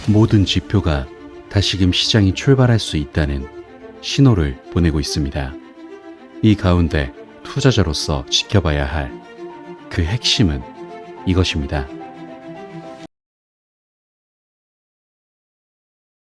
모든 지표가 다시금 시장이 출발할 수 있다는 신호를 보내고 있습니다. 이 가운데 투자자로서 지켜봐야 할 그 핵심은 이것입니다.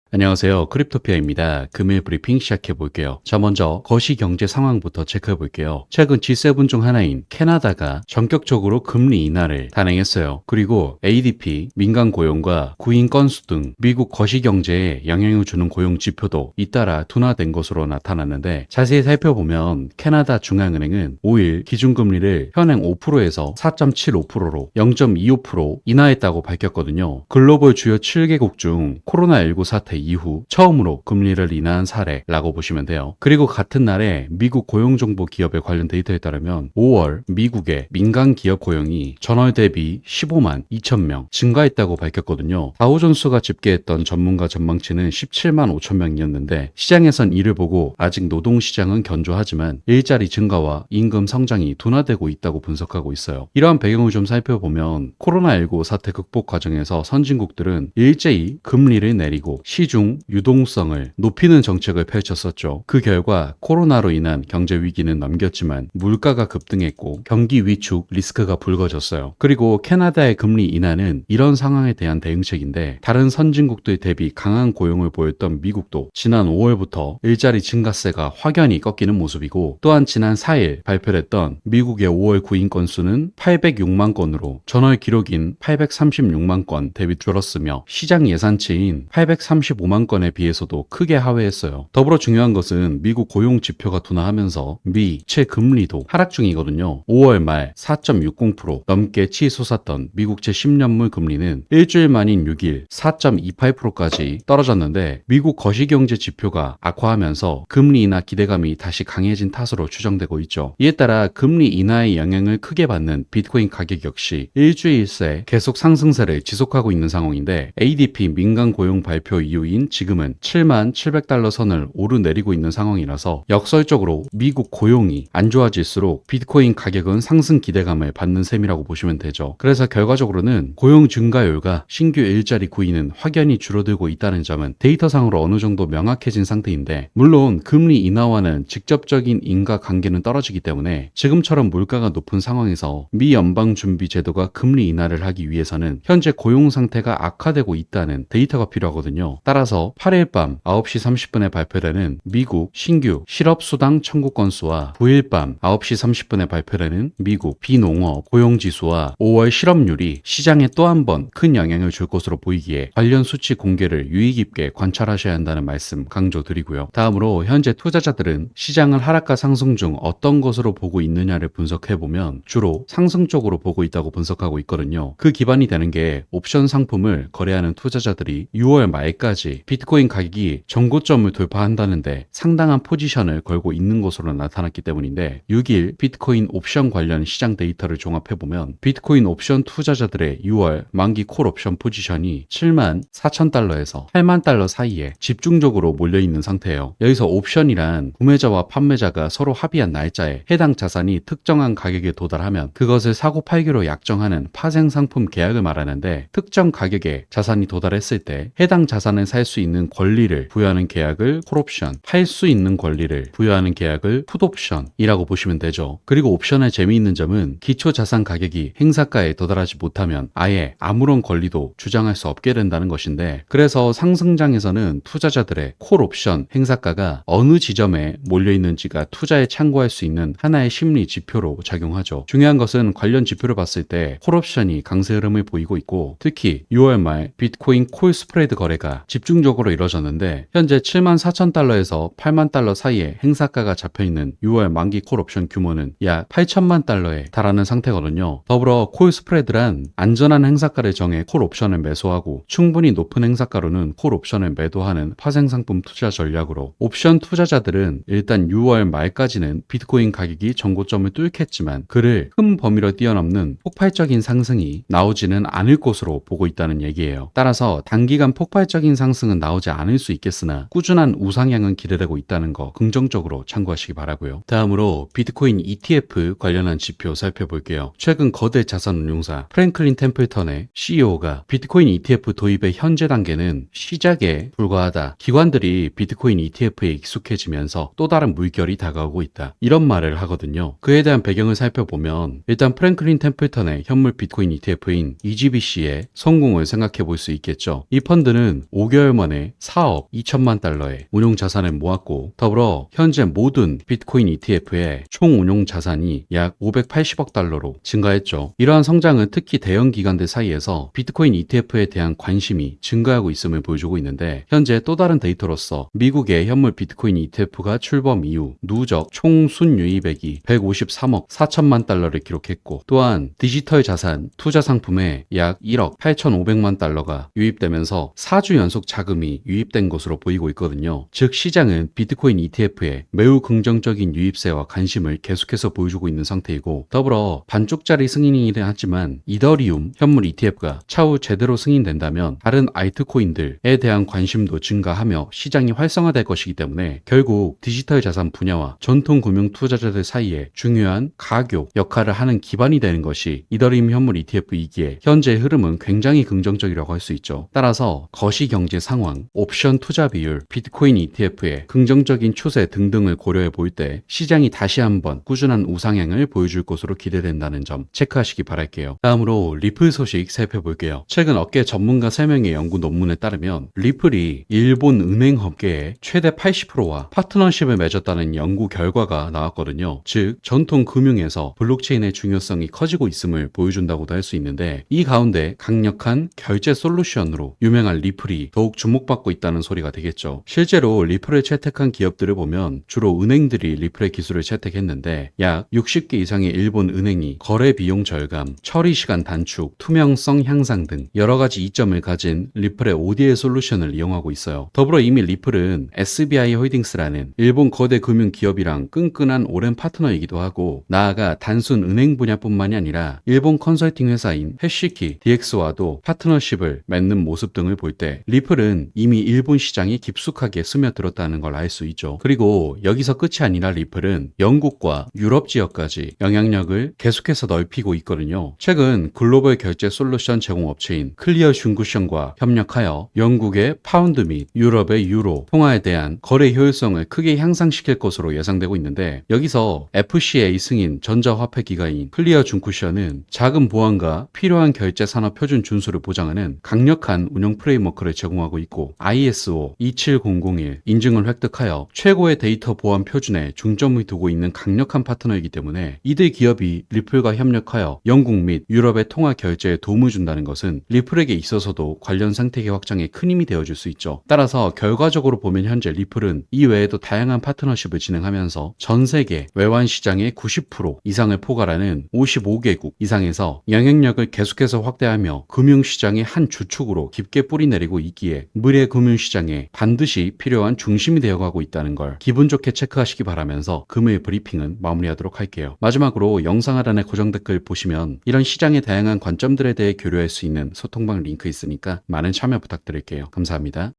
안녕하세요. 크립토피아입니다. 금일 브리핑 시작해 볼게요. 자, 먼저 거시경제 상황부터 체크해 볼게요. 최근 G7 중 하나인 캐나다가 전격적으로 금리 인하를 단행했어요. 그리고 ADP, 민간 고용과 구인 건수 등 미국 거시경제에 영향을 주는 고용 지표도 잇따라 둔화된 것으로 나타났는데, 자세히 살펴보면 캐나다 중앙은행은 5일 기준금리를 현행 5%에서 4.75%로 0.25% 인하했다고 밝혔거든요. 글로벌 주요 7개국 중 코로나19 사태 이후 처음으로 금리를 인하한 사례라고 보시면 돼요. 그리고 같은 날에 미국 고용정보 기업에 관련 데이터에 따르면 5월 미국의 민간 기업 고용이 전월 대비 15만 2천 명 증가했다고 밝혔거든요. 다우존스가 집계했던 전문가 전망치는 17만 5천 명이었는데, 시장에선 이를 보고 아직 노동시장은 견조하지만 일자리 증가와 임금 성장이 둔화되고 있다고 분석하고 있어요. 이러한 배경을 좀 살펴보면 코로나19 사태 극복 과정에서 선진국들은 일제히 금리를 내리고 시중 유동성을 높이는 정책을 펼쳤었죠. 그 결과 코로나로 인한 경제 위기는 넘겼지만 물가가 급등했고 경기 위축 리스크가 불거졌어요. 그리고 캐나다의 금리 인하는 이런 상황에 대한 대응책인데, 다른 선진국들 대비 강한 고용을 보였던 미국도 지난 5월부터 일자리 증가세가 확연히 꺾이는 모습이고, 또한 지난 4일 발표했던 미국의 5월 구인 건수는 806만 건으로 전월 기록인 836만 건 대비 줄었으며 시장 예산치인 835만 건에 비해서도 크게 하회했어요. 더불어 중요한 것은 미국 고용 지표가 둔화하면서 미 채금리도 하락 중이거든요. 5월 말 4.60% 넘게 치솟았던 미국채 10년물 금리는 일주일 만인 6일 4.28%까지 떨어졌는데, 미국 거시경제 지표가 악화하면서 금리 인하 기대감이 다시 강해진 탓으로 추정되고 있죠. 이에 따라 금리 인하의 영향을 크게 받는 비트코인 가격 역시 일주일 새 계속 상승세를 지속하고 있는 상황인데, ADP 민간 고용 발표 이후인 지금은 7만 700달러 선을 오르내리고 있는 상황이라서 역설적으로 미국 고용이 안 좋아질수록 비트코인 가격은 상승 기대감을 받는 셈이라고 보시면 되죠. 그래서 결과적으로는 고용 증가율과 신규 일자리 구인은 확연히 줄어들고 있다는 점은 데이터상으로 어느 정도 명확해진 상태인데, 물론 금리 인하와는 직접적인 인과관계는 떨어지기 때문에 지금처럼 물가가 높은 상황에서 미 연방준비제도가 금리 인하를 하기 위해서는 현재 고용 상태가 악화되고 있다는 데이터가 필요하거든요. 따라서 8일 밤 9시 30분에 발표되는 미국 신규 실업수당 청구 건수와 9일 밤 9시 30분에 발표되는 미국 비농업 고용지수와 5월 실업률이 시장에 또 한 번 큰 영향을 줄 것으로 보이기에 관련 수치 공개를 유의 깊게 관찰하셔야 한다는 말씀 강조드리고요. 다음으로 현재 투자자들은 시장을 하락과 상승 중 어떤 것으로 보고 있느냐를 분석해보면 주로 상승 쪽으로 보고 있다고 분석하고 있거든요. 그 기반이 되는 게 옵션 상품을 거래하는 투자자들이 6월 말까지 비트코인 가격이 전고점을 돌파한다는데 상당한 포지션을 걸고 있는 것으로 나타났기 때문인데, 6일 비트코인 옵션 관련 시장 데이터를 종합해보면 비트코인 옵션 투자자들의 6월 만기 콜 옵션 포지션이 7만 4천 달러에서 8만 달러 사이에 집중적으로 몰려있는 상태예요. 여기서 옵션이란 구매자와 판매자가 서로 합의한 날짜에 해당 자산이 특정한 가격에 도달하면 그것을 사고 팔기로 약정하는 파생 상품 계약을 말하는데, 특정 가격에 자산이 도달했을 때 해당 자산을 살 수 있는 권리를 부여하는 계약을 콜옵션, 팔 수 있는 권리를 부여하는 계약을 풋옵션이라고 보시면 되죠. 그리고 옵션의 재미있는 점은 기초 자산 가격이 행사가에 도달하지 못하면 아예 아무런 권리도 주장할 수 없게 된다는 것인데, 그래서 상승장에서는 투자자들의 콜옵션 행사가가 어느 지점에 몰려있는지가 투자에 참고할 수 있는 하나의 심리 지표로 작용하죠. 중요한 것은 관련 지표를 봤을 때 콜옵션이 강세 흐름을 보이고 있고, 특히 6월 말 비트코인 콜 스프레드 거래가 집중적으로 이뤄졌는데, 현재 7만 4천 달러에서 8만 달러 사이에 행사가가 잡혀있는 6월 만기 콜 옵션 규모는 약 8천만 달러에 달하는 상태거든요. 더불어 콜 스프레드란 안전한 행사가를 정해 콜 옵션을 매수하고 충분히 높은 행사가로는 콜 옵션을 매도하는 파생상품 투자 전략으로, 옵션 투자자들은 일단 6월 말까지는 비트코인 가격이 전고점을 뚫겠지만 그를 큰 범위로 뛰어넘는 폭발적인 상승이 나오지는 않을 것으로 보고 있다는 얘기예요. 따라서 단기간 폭발적인 상승 상승은 나오지 않을 수 있겠으나 꾸준한 우상향은 기대되고 있다는 거 긍정적으로 참고하시기 바라고요. 다음으로 비트코인 ETF 관련한 지표 살펴볼게요. 최근 거대 자산운용사 프랭클린 템플턴의 CEO가 비트코인 ETF 도입의 현재 단계는 시작에 불과하다. 기관들이 비트코인 ETF에 익숙해지면서 또 다른 물결이 다가오고 있다. 이런 말을 하거든요. 그에 대한 배경을 살펴보면 일단 프랭클린 템플턴의 현물 비트코인 ETF인 EGBC의 성공을 생각해 볼 수 있겠죠. 이 펀드는 5개월 만에 4억 2천만 달러의 운용 자산을 모았고 더불어 현재 모든 비트코인 ETF의 총 운용 자산이 약 580억 달러로 증가했죠. 이러한 성장은 특히 대형 기관들 사이에서 비트코인 ETF에 대한 관심이 증가하고 있음을 보여주고 있는데 현재 또 다른 데이터로서 미국의 현물 비트코인 ETF가 출범 이후 누적 총 순유입액이 153억 4천만 달러를 기록했고 또한 디지털 자산 투자 상품에 약 1억 8,500만 달러가 유입되면서 4주 연속 자금이 유입된 것으로 보이고 있거든요. 즉 시장은 비트코인 ETF에 매우 긍정적인 유입세와 관심을 계속해서 보여주고 있는 상태이고 더불어 반쪽짜리 승인이긴 하지만 이더리움 현물 ETF가 차후 제대로 승인된다면 다른 알트코인들에 대한 관심도 증가하며 시장이 활성화될 것이기 때문에 결국 디지털 자산 분야와 전통 금융 투자자들 사이에 중요한 가교 역할을 하는 기반이 되는 것이 이더리움 현물 ETF이기에 현재의 흐름은 굉장히 긍정적이라고 할 수 있죠. 따라서 거시경제 상황, 옵션 투자 비율, 비트코인 ETF의 긍정적인 추세 등등을 고려해 볼 때 시장이 다시 한번 꾸준한 우상향을 보여줄 것으로 기대된다는 점 체크하시기 바랄게요. 다음으로 리플 소식 살펴볼게요. 최근 업계 전문가 3명의 연구 논문에 따르면 리플이 일본 은행 업계의 최대 80%와 파트너십을 맺었다는 연구 결과가 나왔거든요. 즉 전통 금융에서 블록체인의 중요성이 커지고 있음을 보여준다고도 할 수 있는데 이 가운데 강력한 결제 솔루션으로 유명한 리플이 더욱 주목받고 있다는 소리가 되겠죠. 실제로 리플을 채택한 기업들을 보면 주로 은행들이 리플의 기술을 채택했는데 약 60개 이상의 일본 은행이 거래 비용 절감, 처리 시간 단축, 투명성 향상 등 여러 가지 이점을 가진 리플의 ODL 솔루션을 이용하고 있어요. 더불어 이미 리플은 SBI 홀딩스라는 일본 거대 금융 기업이랑 끈끈한 오랜 파트너이기도 하고 나아가 단순 은행 분야뿐만이 아니라 일본 컨설팅 회사인 해시키 DX와도 파트너십을 맺는 모습 등을 볼 때 리플은 이미 일본 시장에 깊숙하게 스며들었다는 걸 알 수 있죠. 그리고 여기서 끝이 아니라 리플은 영국과 유럽 지역까지 영향력을 계속해서 넓히고 있거든요. 최근 글로벌 결제 솔루션 제공업체인 클리어 슌쿠션과 협력하여 영국의 파운드 및 유럽의 유로 통화에 대한 거래 효율성을 크게 향상시킬 것으로 예상되고 있는데 여기서 FCA 승인 전자화폐 기관인 클리어 슌쿠션은 자금 보안과 필요한 결제 산업 표준 준수를 보장하는 강력한 운영 프레임워크를 제공하고 있고 ISO 27001 인증을 획득하여 최고의 데이터 보안 표준에 중점을 두고 있는 강력한 파트너이기 때문에 이들 기업이 리플과 협력하여 영국 및 유럽의 통화 결제에 도움을 준다는 것은 리플에게 있어서도 관련 생태계 확장에 큰 힘이 되어줄 수 있죠. 따라서 결과적으로 보면 현재 리플은 이 외에도 다양한 파트너십을 진행하면서 전 세계 외환 시장의 90% 이상을 포괄하는 55개국 이상에서 영향력을 계속해서 확대하며 금융시장의 한 주축으로 깊게 뿌리내리고 있기에 미래 금융시장에 반드시 필요한 중심이 되어가고 있다는 걸 기분 좋게 체크하시기 바라면서 금일 브리핑은 마무리하도록 할게요. 마지막으로 영상 하단에 고정 댓글 보시면 이런 시장의 다양한 관점들에 대해 교류할 수 있는 소통방 링크 있으니까 많은 참여 부탁드릴게요. 감사합니다.